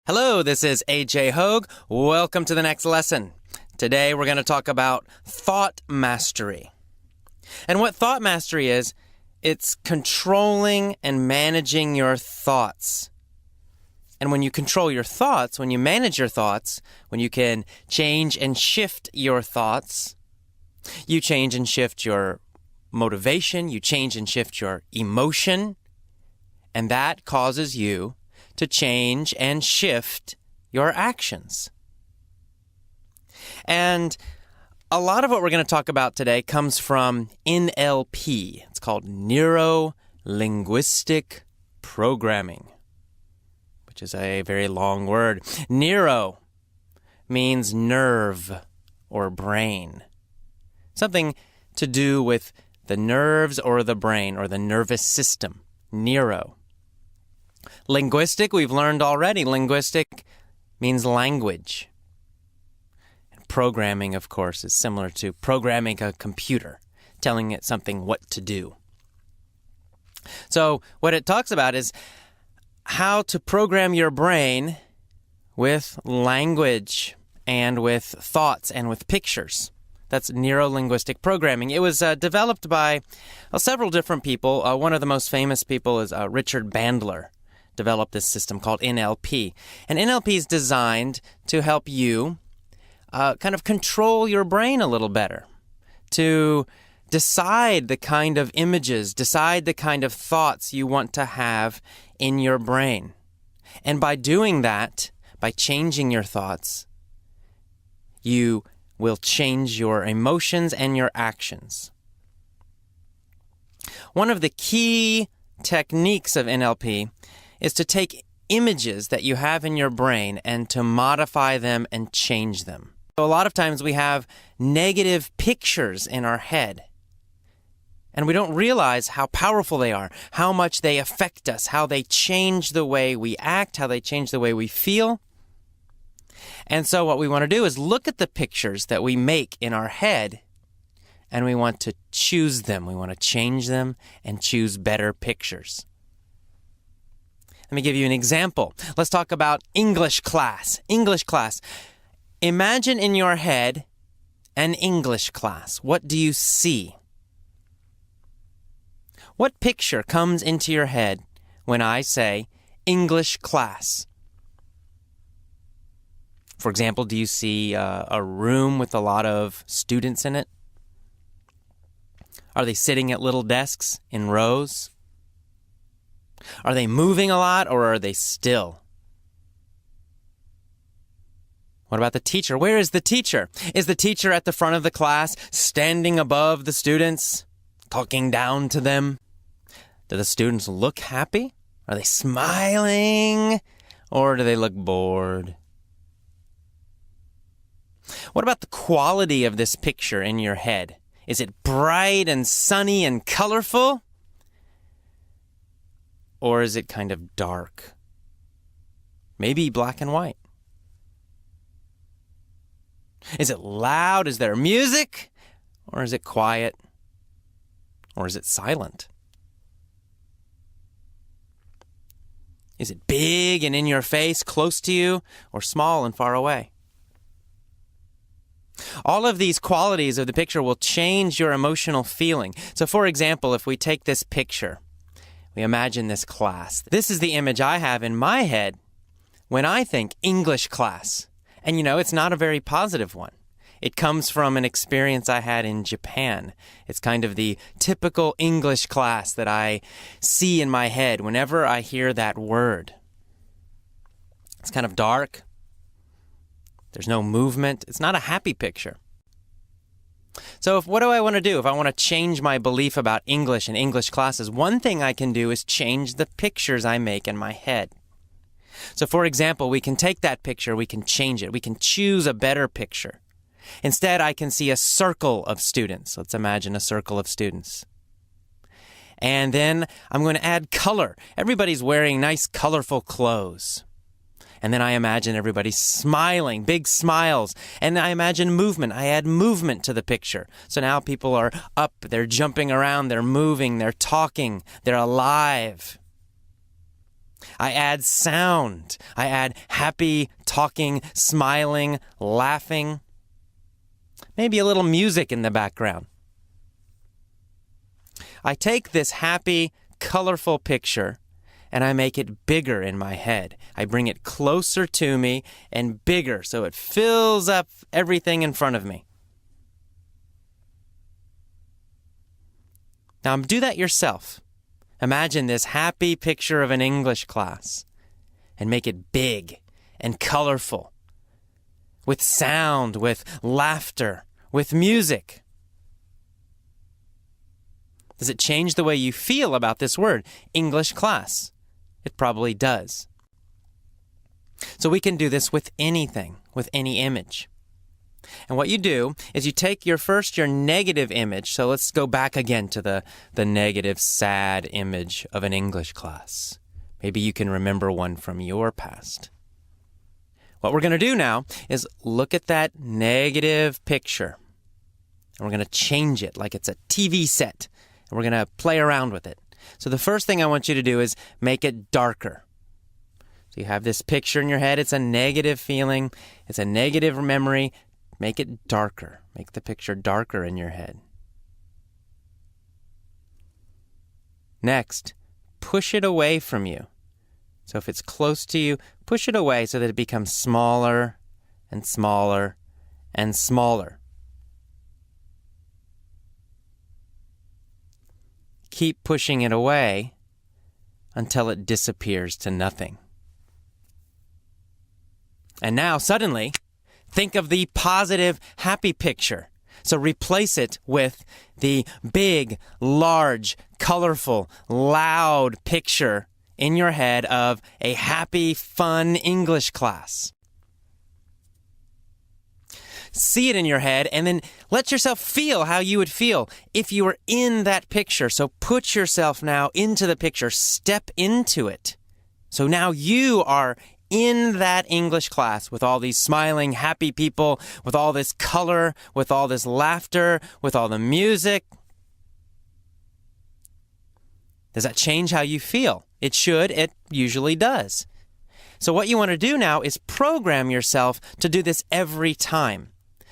Hello, this is AJ Hogue. Welcome to the next lesson. Today we're going to talk about thought mastery. And what thought mastery is, it's controlling and managing your thoughts. And when you control your thoughts, when you manage your thoughts, when you can change and shift your thoughts, you change and shift your motivation, you change and shift your emotion, and that causes you to change and shift your actions. And a lot of what we're going to talk about today comes from NLP. It's called neuro-linguistic programming, which is a very long word. Neuro means nerve or brain. Something to do with the nerves or the brain or the nervous system. Neuro. Linguistic, we've learned already. Linguistic means language. And programming, of course, is similar to programming a computer, telling it something what to do. So what it talks about is how to program your brain with language and with thoughts and with pictures. That's neuro-linguistic programming. It was developed by several different people. One of the most famous people is Richard Bandler. Developed this system called NLP. And NLP is designed to help you kind of control your brain a little better, to decide the kind of images, decide the kind of thoughts you want to have in your brain. And by doing that, by changing your thoughts, you will change your emotions and your actions. One of the key techniques of NLP is to take images that you have in your brain and to modify them and change them. So a lot of times we have negative pictures in our head, and we don't realize how powerful they are, how much they affect us, how they change the way we act, how they change the way we feel. And so what we want to do is look at the pictures that we make in our head, and we want to choose them. We want to change them and choose better pictures. Let me give you an example. Let's talk about English class. English class. Imagine in your head an English class. What do you see? What picture comes into your head when I say English class? For example, do you see a room with a lot of students in it? Are they sitting at little desks in rows? Are they moving a lot, or are they still? What about the teacher? Where is the teacher? Is the teacher at the front of the class, standing above the students, talking down to them? Do the students look happy? Are they smiling? Or do they look bored? What about the quality of this picture in your head? Is it bright and sunny and colorful? Or is it kind of dark? Maybe black and white. Is it loud? Is there music? Or is it quiet? Or is it silent? Is it big and in your face, close to you, or small and far away? All of these qualities of the picture will change your emotional feeling. So for example, if we take this picture, we imagine this class. This is the image I have in my head when I think English class. And you know, it's not a very positive one. It comes from an experience I had in Japan. It's kind of the typical English class that I see in my head whenever I hear that word. It's kind of dark. There's no movement. It's not a happy picture. So what do I want to do? If I want to change my belief about English and English classes, one thing I can do is change the pictures I make in my head. So for example, we can take that picture, we can change it. We can choose a better picture. Instead, I can see a circle of students. Let's imagine a circle of students. And then I'm going to add color. Everybody's wearing nice, colorful clothes. And then I imagine everybody smiling, big smiles. And I imagine movement. I add movement to the picture. So now people are up, they're jumping around, they're moving, they're talking, they're alive. I add sound. I add happy, talking, smiling, laughing. Maybe a little music in the background. I take this happy, colorful picture and I make it bigger in my head. I bring it closer to me and bigger so it fills up everything in front of me. Now do that yourself. Imagine this happy picture of an English class and make it big and colorful, with sound, with laughter, with music. Does it change the way you feel about this word, English class? It probably does. So we can do this with anything, with any image. And what you do is you take your negative image. So let's go back again to the negative, sad image of an English class. Maybe you can remember one from your past. What we're going to do now is look at that negative picture. And we're going to change it like it's a TV set. And we're going to play around with it. So the first thing I want you to do is make it darker. So you have this picture in your head. It's a negative feeling. It's a negative memory. Make it darker. Make the picture darker in your head. Next, push it away from you. So if it's close to you, push it away so that it becomes smaller and smaller and smaller. Keep pushing it away until it disappears to nothing. And now, suddenly, think of the positive, happy picture. So replace it with the big, large, colorful, loud picture in your head of a happy, fun English class. See it in your head and then let yourself feel how you would feel if you were in that picture. So put yourself now into the picture. Step into it. So now you are in that English class with all these smiling, happy people, with all this color, with all this laughter, with all the music. Does that change how you feel? It should. It usually does. So what you want to do now is program yourself to do this every time.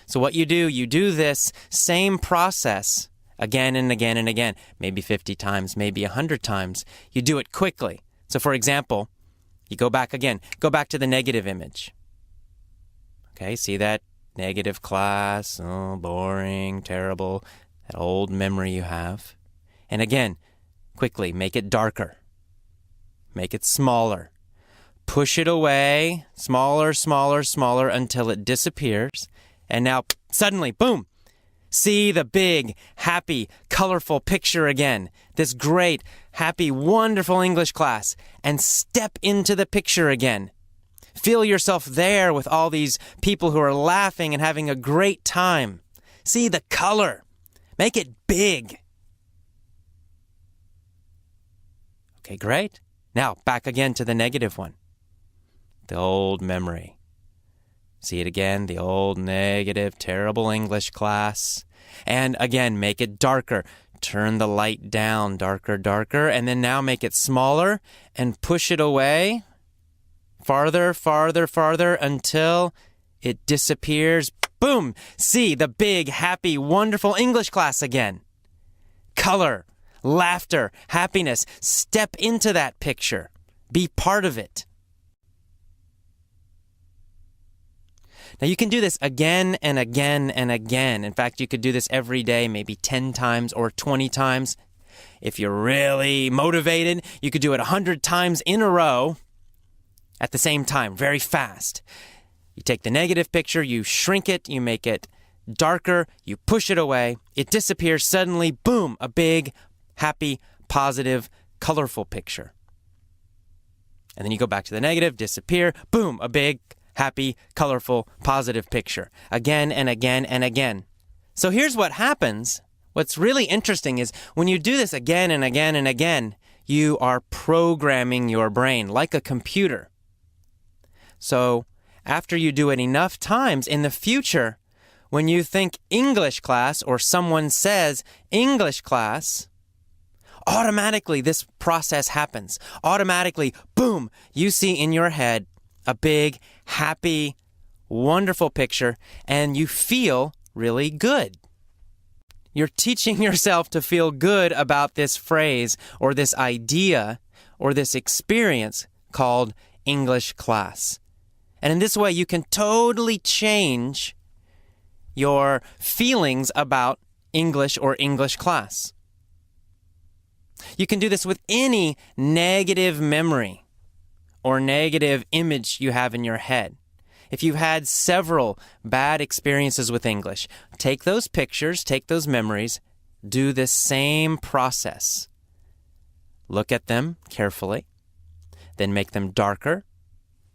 So what you do this same process again and again and again, maybe 50 times, maybe 100 times. You do it quickly. So for example, you go back to the negative image. Okay, see that negative class, oh, boring, terrible, that old memory you have. And again, quickly, make it darker. Make it smaller. Push it away, smaller, smaller, smaller, until it disappears. And now, suddenly, boom, see the big, happy, colorful picture again. This great, happy, wonderful English class. And step into the picture again. Feel yourself there with all these people who are laughing and having a great time. See the color. Make it big. Okay, great. Now, back again to the negative one. The old memory. See it again, the old negative, terrible English class. And again, make it darker. Turn the light down, darker, darker. And then now make it smaller and push it away. Farther, farther, farther until it disappears. Boom! See the big, happy, wonderful English class again. Color, laughter, happiness. Step into that picture. Be part of it. Now you can do this again and again and again. In fact, you could do this every day, maybe 10 times or 20 times. If you're really motivated, you could do it 100 times in a row at the same time, very fast. You take the negative picture, you shrink it, you make it darker, you push it away, it disappears suddenly, boom, a big, happy, positive, colorful picture. And then you go back to the negative, disappear, boom, a big, happy, colorful, positive picture. Again and again and again. So here's what happens. What's really interesting is when you do this again and again and again, you are programming your brain like a computer. So after you do it enough times in the future, when you think English class or someone says English class, automatically this process happens. Automatically, boom, you see in your head a big, happy, wonderful picture, and you feel really good. You're teaching yourself to feel good about this phrase or this idea or this experience called English class. And in this way, you can totally change your feelings about English or English class. You can do this with any negative memory or negative image you have in your head. If you've had several bad experiences with English, take those pictures, take those memories, do this same process. Look at them carefully, then make them darker,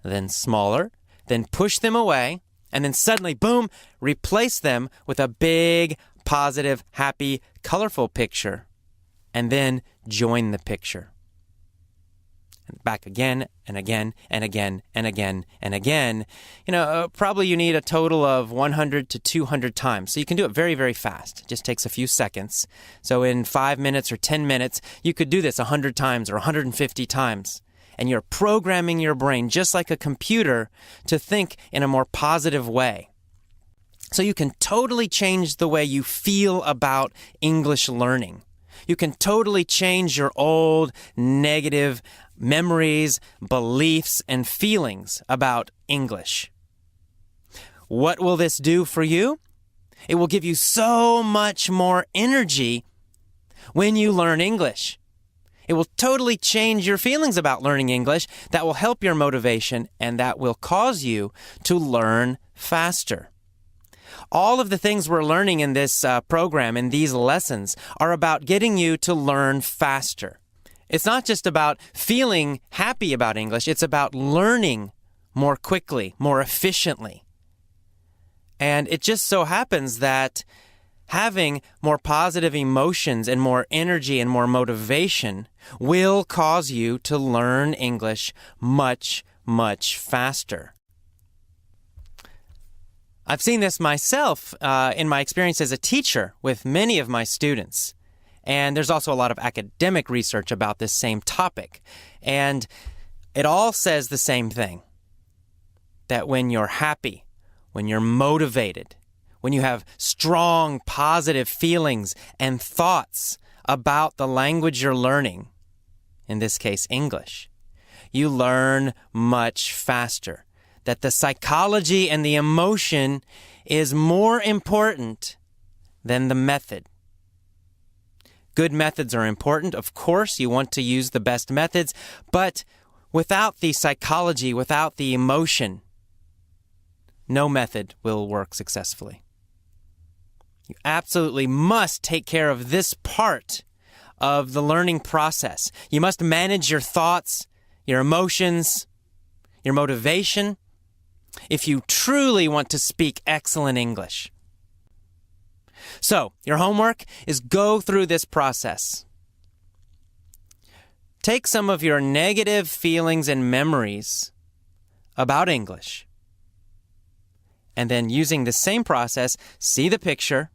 then smaller, then push them away, and then suddenly, boom, replace them with a big, positive, happy, colorful picture, and then join the picture. And back again and again and again and again and again. Probably you need a total of 100 to 200 times. So you can do it very, very fast. It just takes a few seconds. So in 5 minutes or 10 minutes, you could do this 100 times or 150 times. And you're programming your brain, just like a computer, to think in a more positive way. So you can totally change the way you feel about English learning. You can totally change your old negative memories, beliefs, and feelings about English. What will this do for you? It will give you so much more energy when you learn English. It will totally change your feelings about learning English. That will help your motivation, and that will cause you to learn faster. All of the things we're learning in this program, in these lessons, are about getting you to learn faster. It's not just about feeling happy about English. It's about learning more quickly, more efficiently. And it just so happens that having more positive emotions and more energy and more motivation will cause you to learn English much, much faster. I've seen this myself in my experience as a teacher with many of my students. And there's also a lot of academic research about this same topic. And it all says the same thing, that when you're happy, when you're motivated, when you have strong, positive feelings and thoughts about the language you're learning, in this case, English, you learn much faster. That the psychology and the emotion is more important than the method. Good methods are important. Of course, you want to use the best methods, but without the psychology, without the emotion, no method will work successfully. You absolutely must take care of this part of the learning process. You must manage your thoughts, your emotions, your motivation, if you truly want to speak excellent English. So, your homework is go through this process. Take some of your negative feelings and memories about English, and then using the same process, see the picture,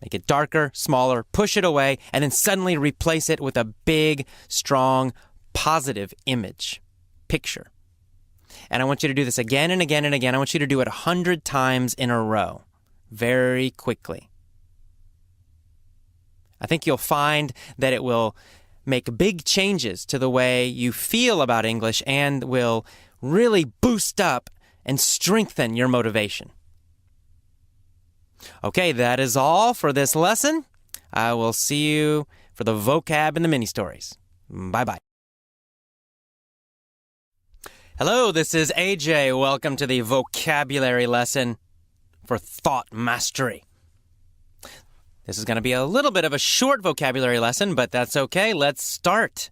make it darker, smaller, push it away, and then suddenly replace it with a big, strong, positive image, picture. And I want you to do this again and again and again. I want you to do it 100 times in a row, very quickly. I think you'll find that it will make big changes to the way you feel about English and will really boost up and strengthen your motivation. Okay, that is all for this lesson. I will see you for the vocab and the mini stories. Bye-bye. Hello, this is AJ. Welcome to the vocabulary lesson for thought mastery. This is going to be a little bit of a short vocabulary lesson, but that's okay. Let's start.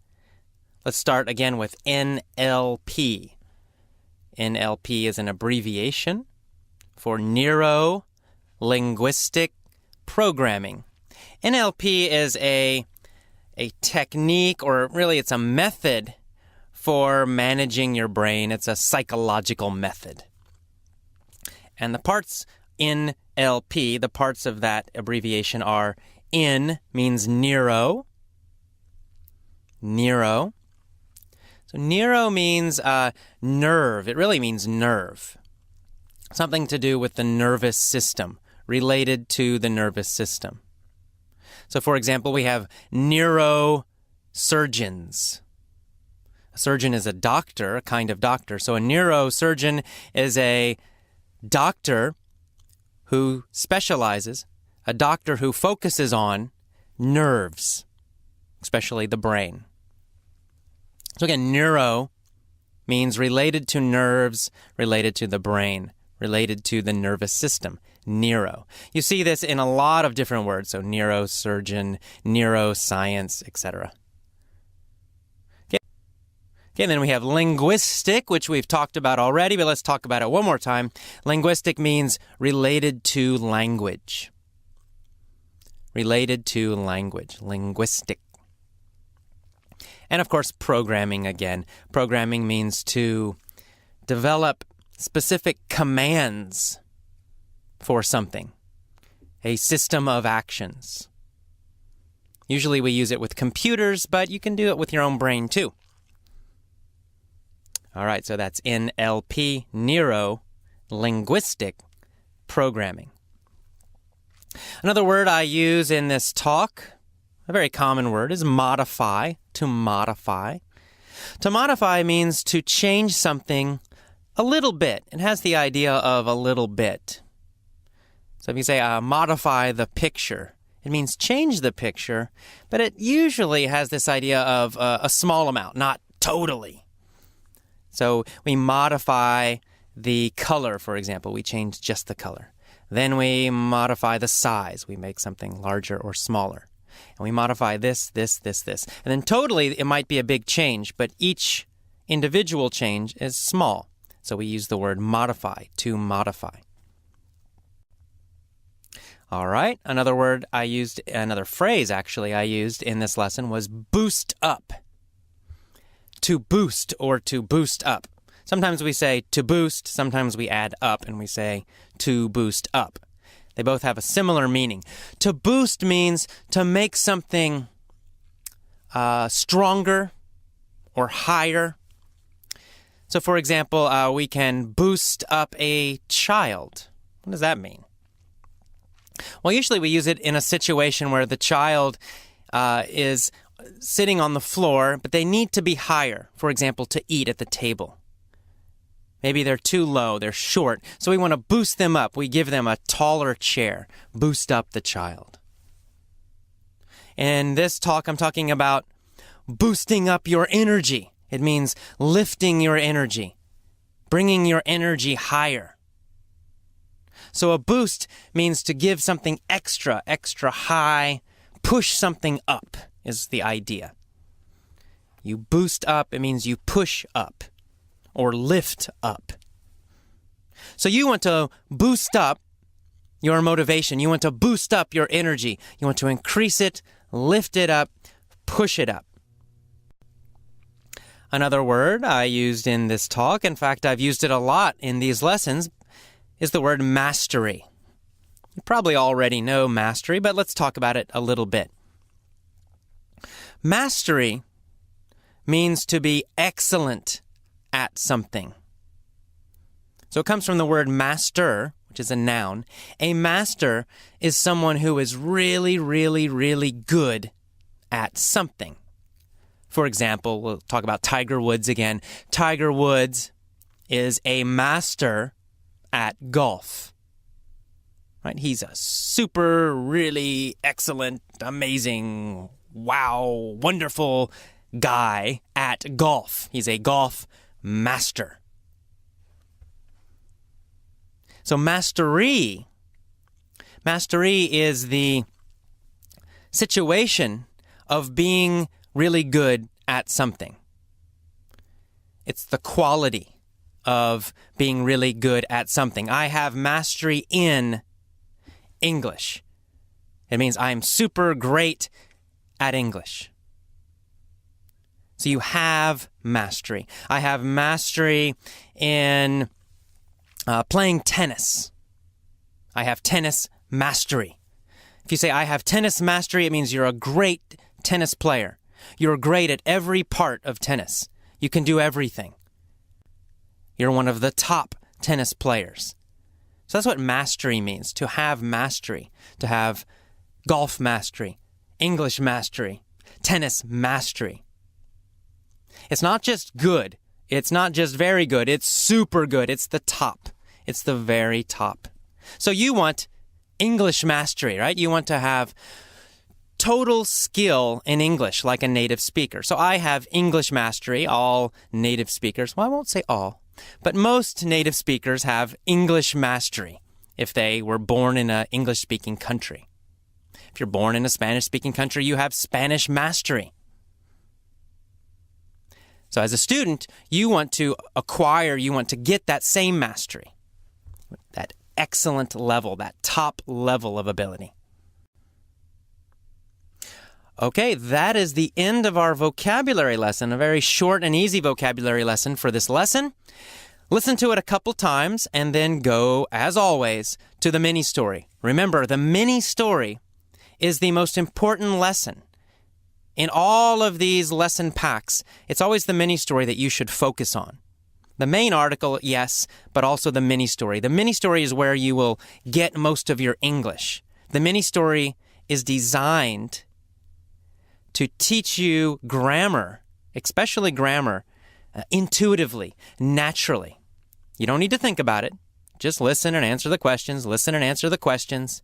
Let's start again with NLP. NLP is an abbreviation for neuro-linguistic programming. NLP is a technique, or really it's a method for managing your brain. It's a psychological method. And the parts in LP, the parts of that abbreviation are N means neuro, Neuro. So neuro means nerve. It really means nerve. Something to do with the nervous system, related to the nervous system. So, for example, we have neurosurgeons. A surgeon is a doctor, a kind of doctor. So a neurosurgeon is a doctor who specializes, a doctor who focuses on nerves, especially the brain. So again, neuro means related to nerves, related to the brain, related to the nervous system. Neuro. You see this in a lot of different words. So neurosurgeon, neuroscience, etc. Okay, and then we have linguistic, which we've talked about already, but let's talk about it one more time. Linguistic means related to language. Related to language. Linguistic. And of course, programming again. Programming means to develop specific commands for something, a system of actions. Usually we use it with computers, but you can do it with your own brain too. All right, so that's NLP, neuro, linguistic, programming. Another word I use in this talk, a very common word, is modify, to modify. To modify means to change something a little bit. It has the idea of a little bit. So if you say modify the picture, it means change the picture, but it usually has this idea of a small amount, not totally. So we modify the color, for example. We change just the color. Then we modify the size. We make something larger or smaller. And we modify this. And then totally, it might be a big change, but each individual change is small. So we use the word modify, to modify. All right, another phrase actually I used in this lesson was boost up. To boost or to boost up. Sometimes we say to boost, sometimes we add up and we say to boost up. They both have a similar meaning. To boost means to make something stronger or higher. So, for example, we can boost up a child. What does that mean? Well, usually we use it in a situation where the child is sitting on the floor, but they need to be higher, for example, to eat at the table. Maybe they're too low, they're short, so we want to boost them up. We give them a taller chair, boost up the child. In this talk, I'm talking about boosting up your energy. It means lifting your energy, bringing your energy higher. So a boost means to give something extra high, push something up is the idea. You boost up, it means you push up or lift up. So you want to boost up your motivation. You want to boost up your energy. You want to increase it, lift it up, push it up. Another word I used in this talk, in fact, I've used it a lot in these lessons, is the word mastery. You probably already know mastery, but let's talk about it a little bit. Mastery means to be excellent at something. So it comes from the word master, which is a noun. A master is someone who is really, really, really good at something. For example, we'll talk about Tiger Woods again. Tiger Woods is a master at golf. Right? He's a super, really excellent, amazing, wow, wonderful guy at golf. He's a golf master. So mastery is the situation of being really good at something. It's the quality of being really good at something. I have mastery in English. It means I'm super great at English. So you have mastery. I have mastery in playing tennis. I have tennis mastery. If you say I have tennis mastery, it means you're a great tennis player. You're great at every part of tennis. You can do everything. You're one of the top tennis players. So that's what mastery means, to have mastery, to have golf mastery, English mastery, tennis mastery. It's not just good. It's not just very good. It's super good. It's the top. It's the very top. So you want English mastery, right? You want to have total skill in English like a native speaker. So I have English mastery. All native speakers, well, I won't say all, but most native speakers have English mastery if they were born in an English-speaking country. If you're born in a Spanish-speaking country, you have Spanish mastery. So as a student, you want to get that same mastery, that excellent level, that top level of ability. Okay, that is the end of our vocabulary lesson, a very short and easy vocabulary lesson for this lesson. Listen to it a couple times and then go, as always, to the mini story. Remember, the mini story is the most important lesson. In all of these lesson packs, it's always the mini story that you should focus on. The main article, yes, but also the mini story. The mini story is where you will get most of your English. The mini story is designed to teach you grammar, especially grammar, intuitively, naturally. You don't need to think about it. Just listen and answer the questions. Listen and answer the questions.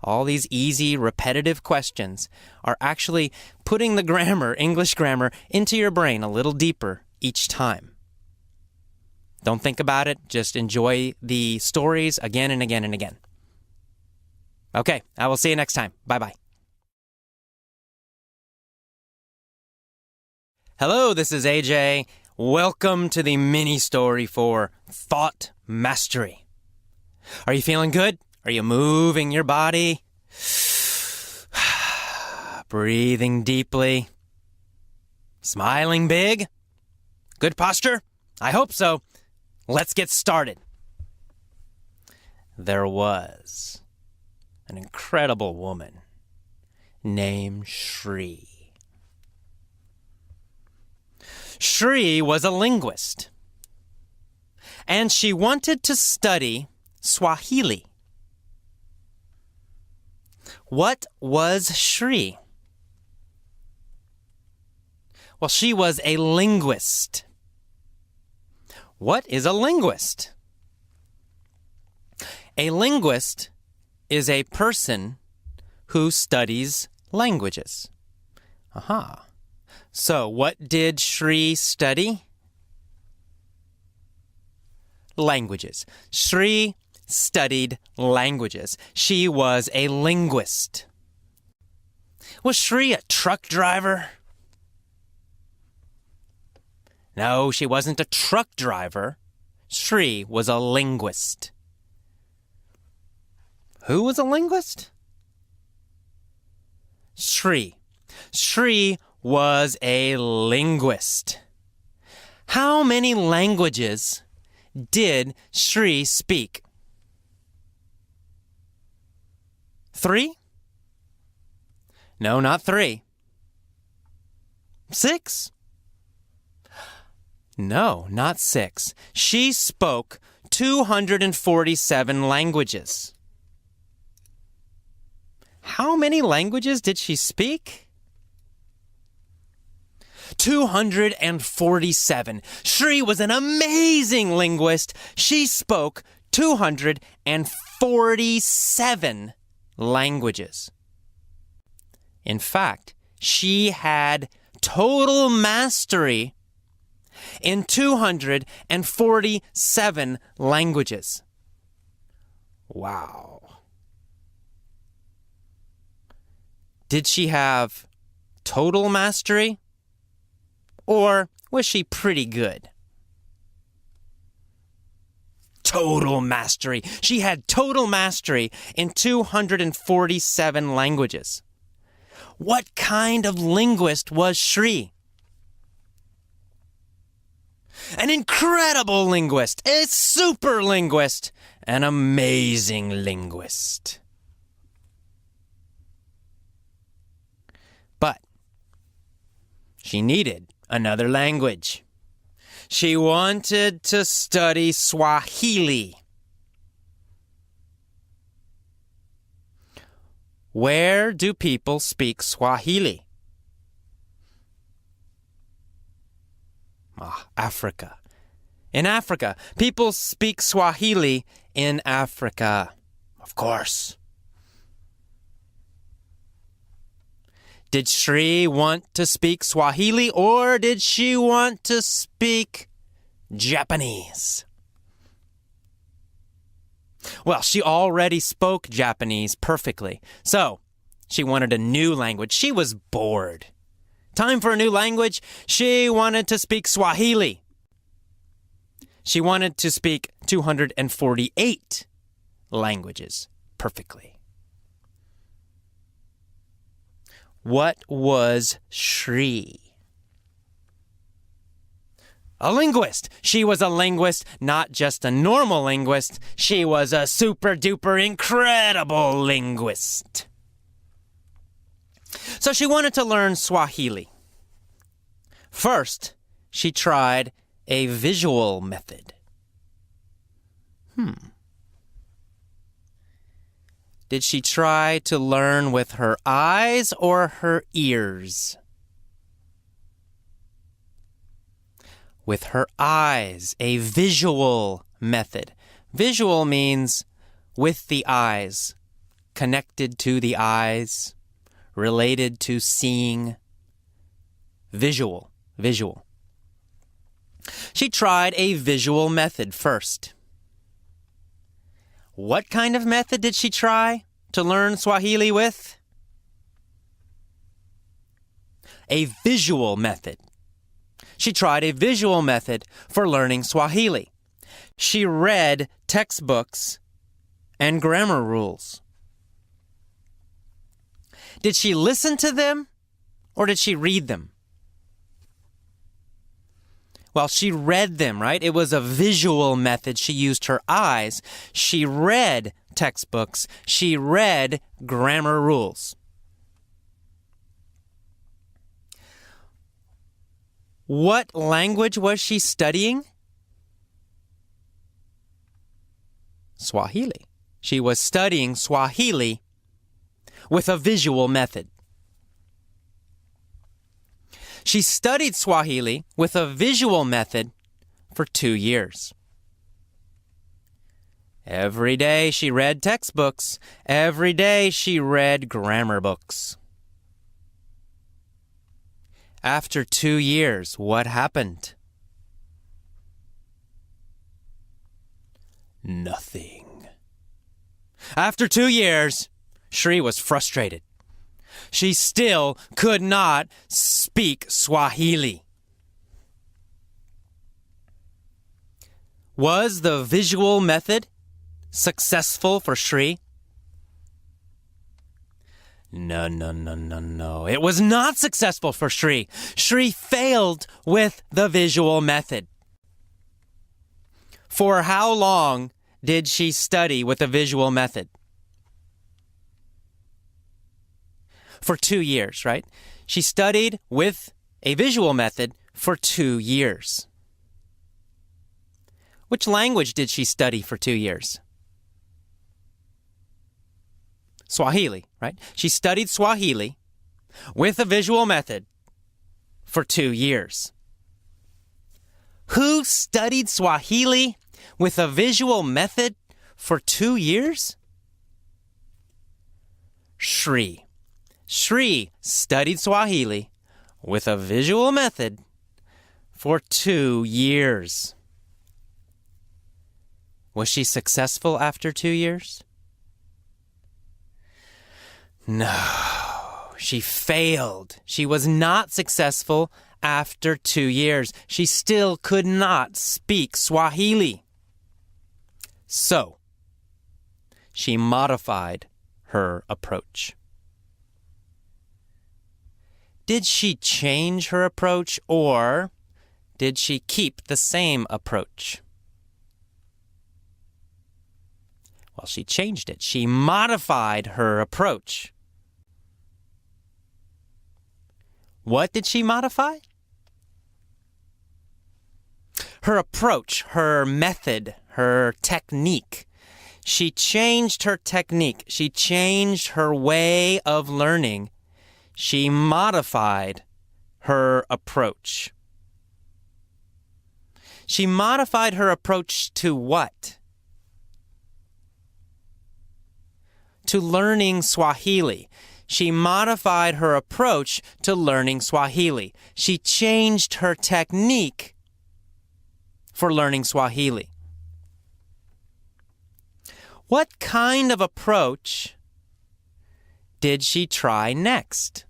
All these easy, repetitive questions are actually putting the grammar, English grammar, into your brain a little deeper each time. Don't think about it. Just enjoy the stories again and again and again. Okay, I will see you next time. Bye-bye. Hello, this is AJ. Welcome to the mini story for thought mastery. Are you feeling good? Are you moving your body? Breathing deeply? Smiling big? Good posture? I hope so. Let's get started. There was an incredible woman named Shri. Shri was a linguist, and she wanted to study Swahili. What was Shri? Well, she was a linguist. What is a linguist? A linguist is a person who studies languages. Aha. So, what did Shri study? Languages. Shri studied languages. She was a linguist. Was Shri a truck driver? No, she wasn't a truck driver. Shri was a linguist. Who was a linguist? Shri. Shri was a linguist. How many languages did Shri speak? 3? No, not 3. 6? No, not 6. She spoke 247 languages. How many languages did she speak? 247. Shri was an amazing linguist. She spoke 247 languages. In fact, she had total mastery in 247 languages. Wow. Did she have total mastery? Or was she pretty good? Total mastery. She had total mastery in 247 languages. What kind of linguist was Shri? An incredible linguist, a super linguist, an amazing linguist. But She needed another language. She wanted to study Swahili. Where do people speak Swahili? Africa. In Africa. People speak Swahili in Africa. Of course. Did Shri want to speak Swahili or did she want to speak Japanese? Well, she already spoke Japanese perfectly, so she wanted a new language. She was bored. Time for a new language. She wanted to speak Swahili. She wanted to speak 248 languages perfectly. What was Shri? A linguist. She was a linguist, not just a normal linguist. She was a super-duper incredible linguist. So she wanted to learn Swahili. First, she tried a visual method. Did she try to learn with her eyes or her ears? With her eyes, a visual method. Visual means with the eyes, connected to the eyes, related to seeing. Visual. She tried a visual method first. What kind of method did she try to learn Swahili with? A visual method. She tried a visual method for learning Swahili. She read textbooks and grammar rules. Did she listen to them or did she read them? Well, she read them, right? It was a visual method. She used her eyes. She read textbooks. She read grammar rules. What language was she studying? Swahili. She was studying Swahili with a visual method. She studied Swahili with a visual method for 2 years. Every day she read textbooks. Every day she read grammar books. After 2 years, what happened? Nothing. After 2 years, Shri was frustrated. She still could not speak Swahili. Was the visual method successful for Shri? No. It was not successful for Shri. Shri failed with the visual method. For how long did she study with the visual method? For 2 years, right? She studied with a visual method for 2 years. Which language did she study for 2 years? Swahili, right? She studied Swahili with a visual method for 2 years. Who studied Swahili with a visual method for 2 years? Shri. Shri studied Swahili with a visual method for 2 years. Was she successful after 2 years? No, she failed. She was not successful after 2 years. She still could not speak Swahili. So, she modified her approach. Did she change her approach or did she keep the same approach? Well, she changed it. She modified her approach. What did she modify? Her approach, her method, her technique. She changed her technique. She changed her way of learning. She modified her approach. She modified her approach to what? To learning Swahili. She modified her approach to learning Swahili. She changed her technique for learning Swahili. What kind of approach did she try next?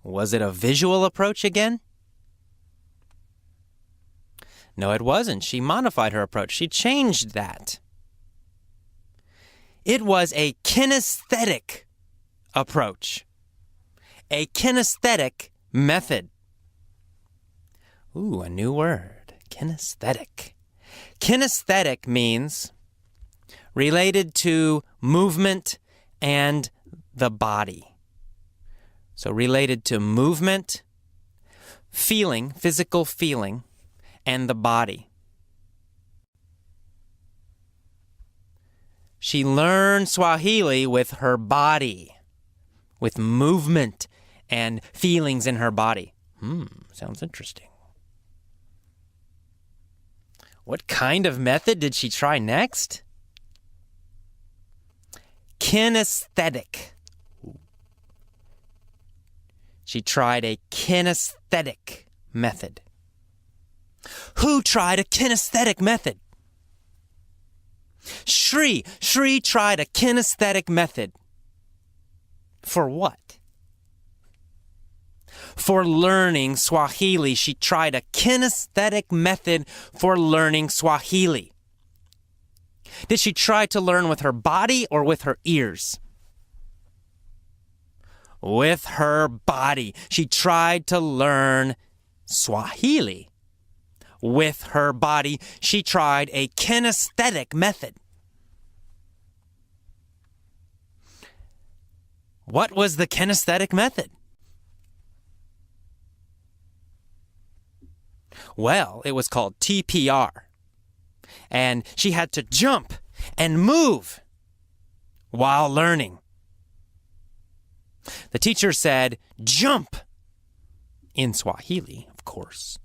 Was it a visual approach again? No, it wasn't. She modified her approach. She changed that. It was a kinesthetic approach. A kinesthetic method. Ooh, a new word. Kinesthetic. Kinesthetic means related to movement and the body. So related to movement, feeling, physical feeling, and the body. She learned Swahili with her body, with movement and feelings in her body. Sounds interesting. What kind of method did she try next? Kinesthetic. She tried a kinesthetic method. Who tried a kinesthetic method? Shri tried a kinesthetic method. For what? For learning Swahili. She tried a kinesthetic method for learning Swahili. Did she try to learn with her body or with her ears? With her body. She tried to learn Swahili. With her body, she tried a kinesthetic method. What was the kinesthetic method? Well, it was called TPR. And she had to jump and move while learning. The teacher said, jump, in Swahili, of course.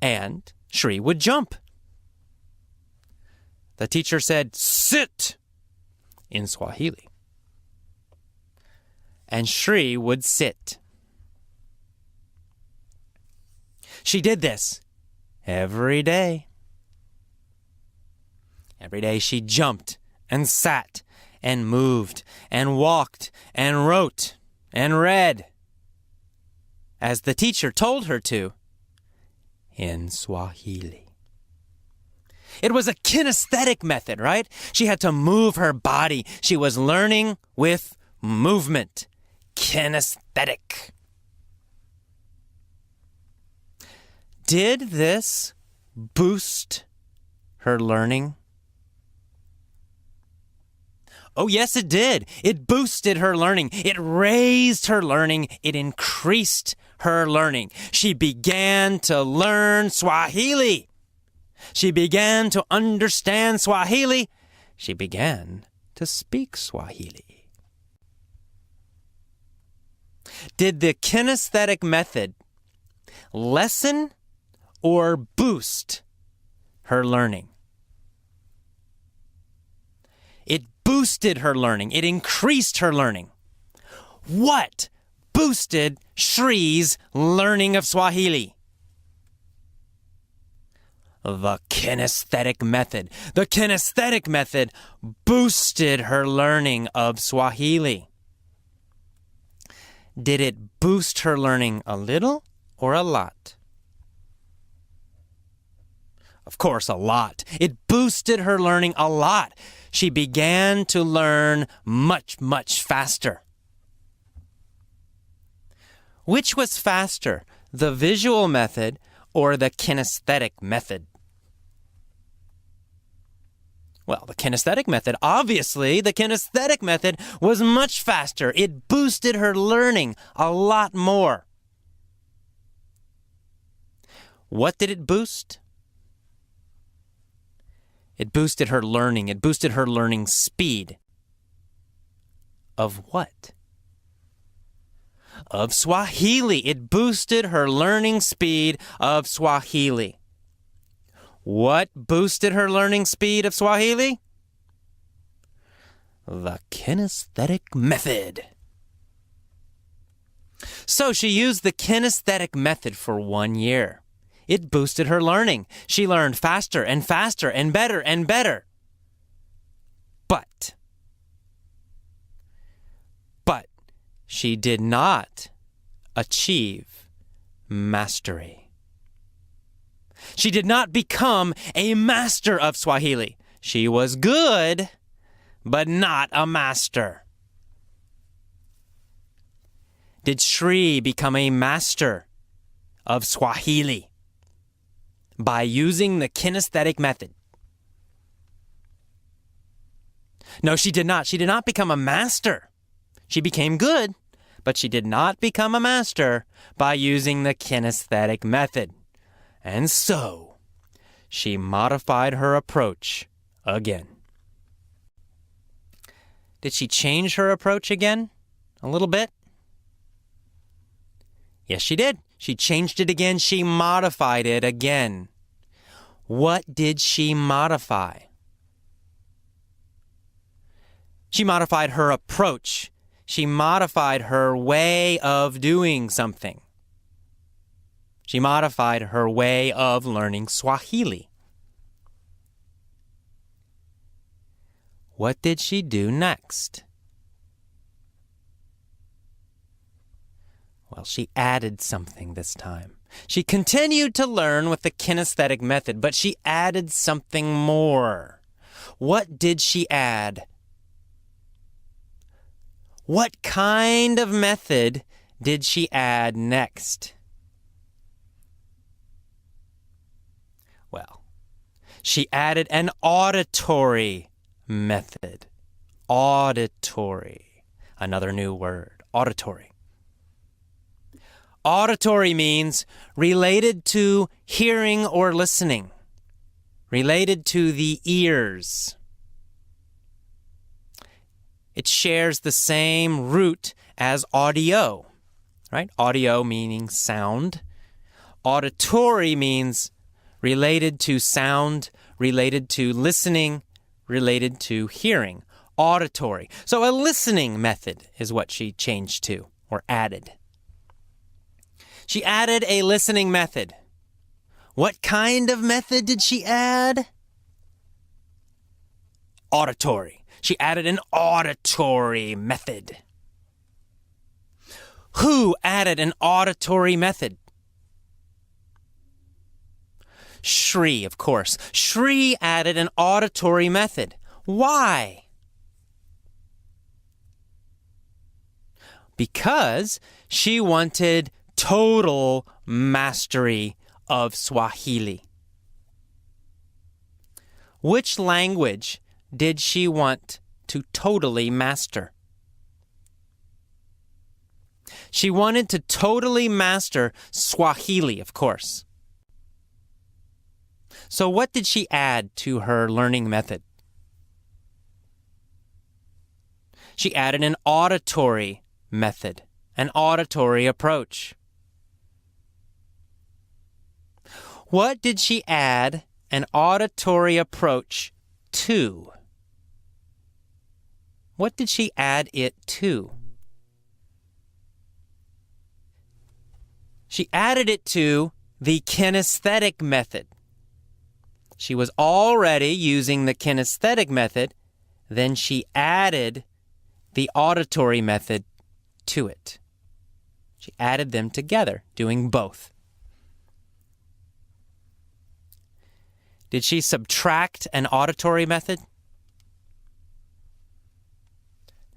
And Shri would jump. The teacher said, sit, in Swahili. And Shri would sit. She did this every day. Every day she jumped and sat and moved and walked and wrote and read as the teacher told her to in Swahili. It was a kinesthetic method, right? She had to move her body. She was learning with movement. Kinesthetic. Did this boost her learning? Oh, yes, it did. It boosted her learning. It raised her learning. It increased her learning. She began to learn Swahili. She began to understand Swahili. She began to speak Swahili. Did the kinesthetic method lessen or boost her learning? It boosted her learning. It increased her learning. What boosted Shri's learning of Swahili? The kinesthetic method. The kinesthetic method boosted her learning of Swahili. Did it boost her learning a little or a lot? Of course, a lot. It boosted her learning a lot. She began to learn much, much faster. Which was faster, the visual method or the kinesthetic method? Well, the kinesthetic method. Obviously, the kinesthetic method was much faster. It boosted her learning a lot more. What did it boost? It boosted her learning. It boosted her learning speed. Of what? Of Swahili. It boosted her learning speed of Swahili. What boosted her learning speed of Swahili? The kinesthetic method. So she used the kinesthetic method for 1 year. It boosted her learning. She learned faster and faster and better and better. But she did not achieve mastery. She did not become a master of Swahili. She was good, but not a master. Did Shri become a master of Swahili by using the kinesthetic method? No, she did not. She did not become a master. She became good, but she did not become a master by using the kinesthetic method. And so, she modified her approach again. Did she change her approach again? A little bit? Yes, she did. She changed it again. She modified it again. What did she modify? She modified her approach. She modified her way of doing something. She modified her way of learning Swahili. What did she do next? Well, she added something this time. She continued to learn with the kinesthetic method, but she added something more. What did she add? What kind of method did she add next? Well, she added an auditory method. Auditory. Another new word. Auditory. Auditory means related to hearing or listening. Related to the ears. It shares the same root as audio, right? Audio meaning sound. Auditory means related to sound, related to listening, related to hearing. Auditory. So a listening method is what she changed to or added. She added a listening method. What kind of method did she add? Auditory. She added an auditory method. Who added an auditory method? Shri, of course. Shri added an auditory method. Why? Because she wanted total mastery of Swahili. Which language did she want to totally master? She wanted to totally master Swahili, of course. So what did she add to her learning method? She added an auditory method, an auditory approach. What did she add an auditory approach to? What did she add it to? She added it to the kinesthetic method. She was already using the kinesthetic method, then she added the auditory method to it. She added them together, doing both. Did she subtract an auditory method?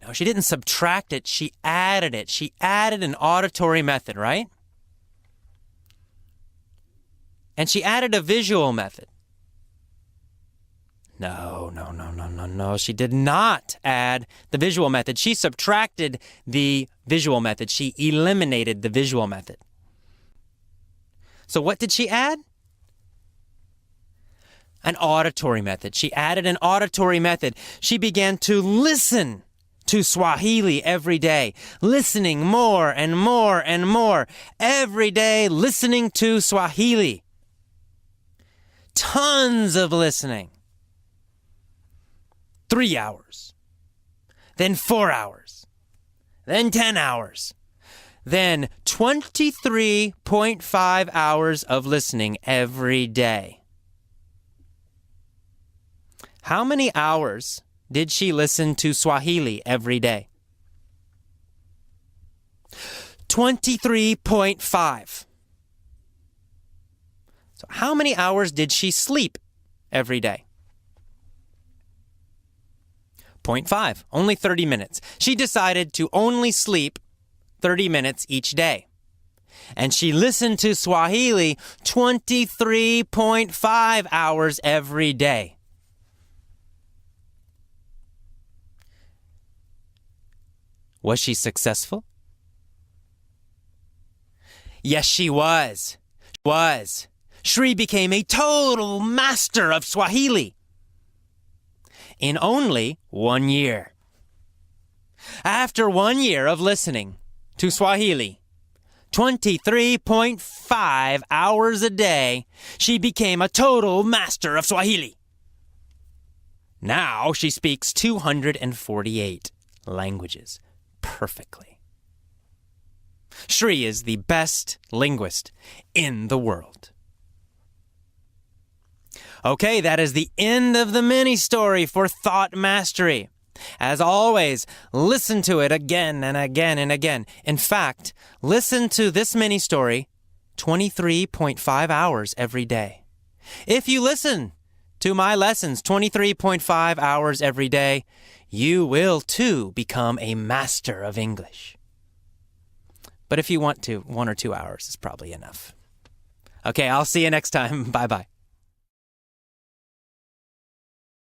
No, she didn't subtract it. She added it. She added an auditory method, right? And she added a visual method. No. She did not add the visual method. She subtracted the visual method. She eliminated the visual method. So what did she add? An auditory method. She added an auditory method. She began to listen to Swahili every day, listening more and more and more. Every day, listening to Swahili. Tons of listening. 3 hours, then 4 hours, then 10 hours, then 23.5 hours of listening every day. How many hours did she listen to Swahili every day? 23.5. So how many hours did she sleep every day? 0.5, only 30 minutes. She decided to only sleep 30 minutes each day. And she listened to Swahili 23.5 hours every day. Was she successful? Yes, she was. Shri became a total master of Swahili in only 1 year. After 1 year of listening to Swahili, 23.5 hours a day, she became a total master of Swahili. Now she speaks 248 languages perfectly. Shri is the best linguist in the world. Okay, that is the end of the mini-story for thought mastery. As always, listen to it again and again and again. In fact, listen to this mini-story 23.5 hours every day. If you listen to my lessons 23.5 hours every day, you will too become a master of English. But if you want to, 1 or 2 hours is probably enough. Okay, I'll see you next time. Bye-bye.